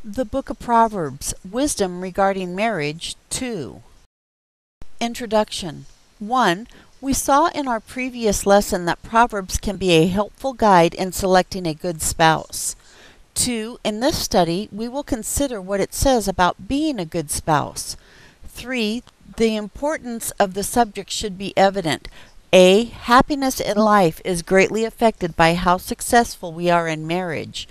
The Book of Proverbs, Wisdom Regarding Marriage, 2. Introduction. 1. We saw in our previous lesson that Proverbs can be a helpful guide in selecting a good spouse. 2. In this study, we will consider what it says about being a good spouse. 3. The importance of the subject should be evident. A. Happiness in life is greatly affected by how successful we are in marriage.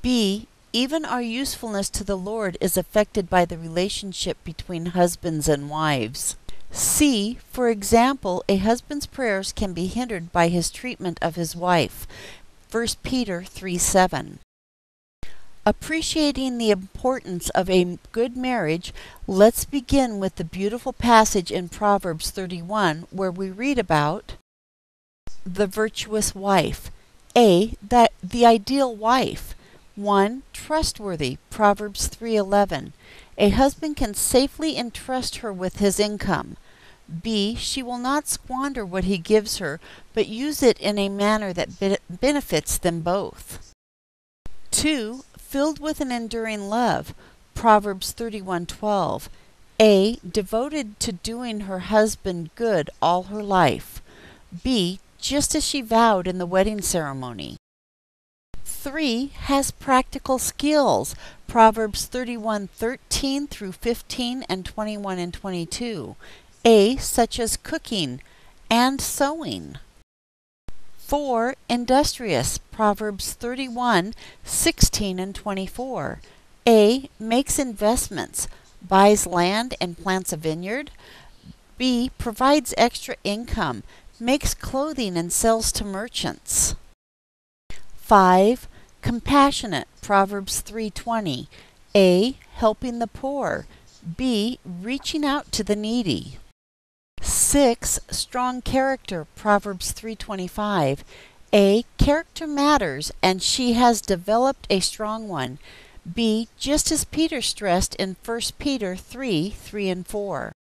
B. Even our usefulness to the Lord is affected by the relationship between husbands and wives. C. For example, a husband's prayers can be hindered by his treatment of his wife. 1 Peter 3:7. Appreciating the importance of a good marriage, let's begin with the beautiful passage in Proverbs 31 where we read about the virtuous wife. A. The ideal wife. 1. Trustworthy, Proverbs 3:11. A husband can safely entrust her with his income. B. She will not squander what he gives her, but use it in a manner that benefits them both. 2. Filled with an enduring love, Proverbs 31:12. A. Devoted to doing her husband good all her life. B. Just as she vowed in the wedding ceremony. 3. Has practical skills, Proverbs 31:13 through 15 and 21 and 22. A. Such as cooking and sewing. 4. Industrious, Proverbs 31:16 and 24. A. Makes investments, buys land and plants a vineyard. B. Provides extra income, makes clothing and sells to merchants. 5. Compassionate, Proverbs 3:20. A. Helping the poor. B. Reaching out to the needy. 6. Strong character, Proverbs 3:25. A. Character matters, and she has developed a strong one. B. Just as Peter stressed in 1 Peter 3:3 and 4.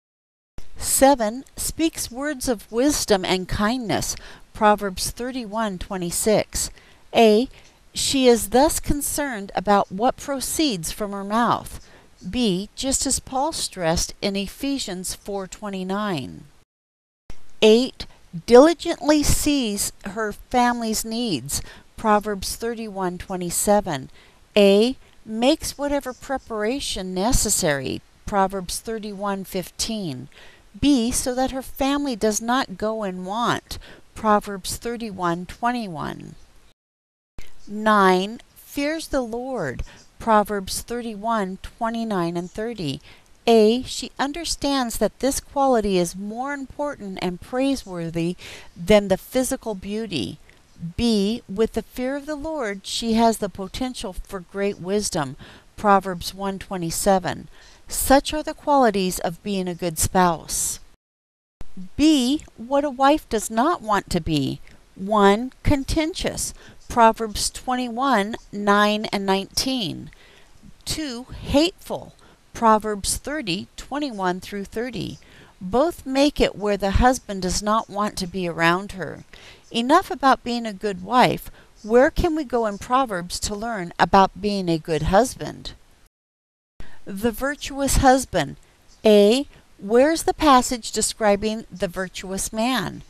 7. Speaks words of wisdom and kindness, Proverbs 31:26. A. She is thus concerned about what proceeds from her mouth. B. Just as Paul stressed in Ephesians 4:29. 8. Diligently sees her family's needs, Proverbs 31:27. A. Makes whatever preparation necessary, Proverbs 31:15. B. So that her family does not go in want, Proverbs 31:21. 9. Fears the Lord, Proverbs 31:29 and 30. A. She understands that this quality is more important and praiseworthy than the physical beauty. B. With the fear of the Lord, she has the potential for great wisdom, Proverbs 1:27. Such are the qualities of being a good spouse. B. What a wife does not want to be. 1. Contentious, Proverbs 21:9 and 19. 2. Hateful, Proverbs 30:21 through 30. Both make it where the husband does not want to be around her. Enough about being a good wife. Where can we go in Proverbs to learn about being a good husband? The virtuous husband. A. Where's the passage describing the virtuous man?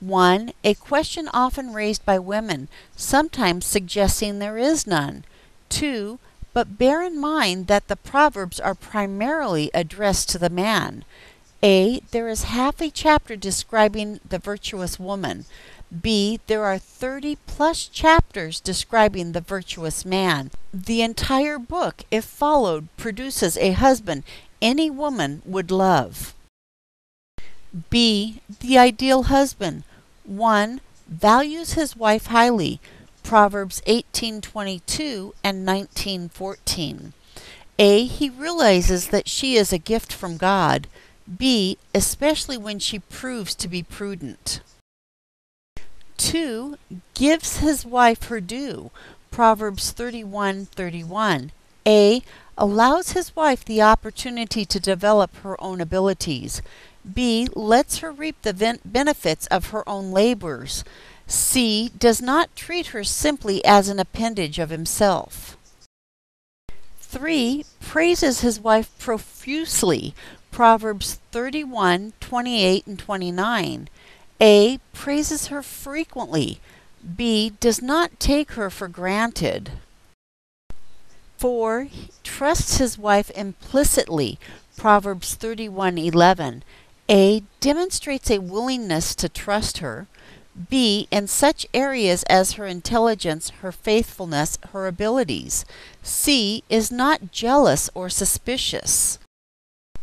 1. A question often raised by women, sometimes suggesting there is none. 2. But bear in mind that the Proverbs are primarily addressed to the man. A. There is half a chapter describing the virtuous woman. B. There are 30+ chapters describing the virtuous man. The entire book, if followed, produces a husband any woman would love. B. The ideal husband. 1. Values his wife highly, Proverbs 18:22 and 19:14. A. He realizes that she is a gift from God. B. Especially when she proves to be prudent. 2. Gives his wife her due, Proverbs 31:31. A. Allows his wife the opportunity to develop her own abilities. B. Lets her reap the benefits of her own labors. C. Does not treat her simply as an appendage of himself. 3. Praises his wife profusely. Proverbs 31:28 and 29. A. Praises her frequently. B. Does not take her for granted. 4. Trusts his wife implicitly. Proverbs 31:11. A. Demonstrates a willingness to trust her. B. In such areas as her intelligence, her faithfulness, her abilities. C. Is not jealous or suspicious.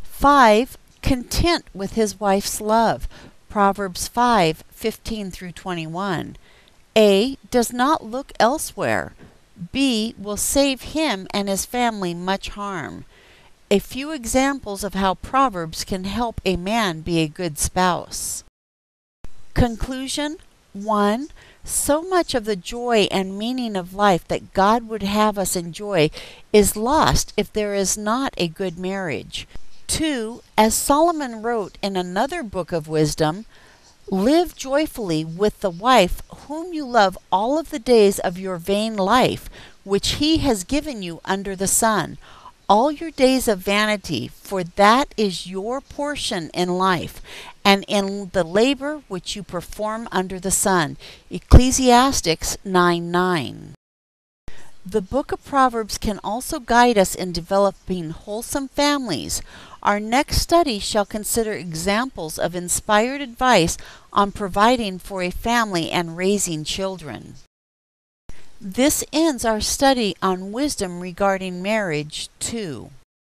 5. Content with his wife's love. Proverbs 5:15 through 21. A. Does not look elsewhere. B. Will save him and his family much harm. A few examples of how Proverbs can help a man be a good spouse. Conclusion. 1. So much of the joy and meaning of life that God would have us enjoy is lost if there is not a good marriage. 2. As Solomon wrote in another book of wisdom, live joyfully with the wife whom you love all of the days of your vain life, which he has given you under the sun. All your days of vanity, for that is your portion in life, and in the labor which you perform under the sun. Ecclesiastes 9:9. The book of Proverbs can also guide us in developing wholesome families. Our next study shall consider examples of inspired advice on providing for a family and raising children. This ends our study on wisdom regarding marriage 2.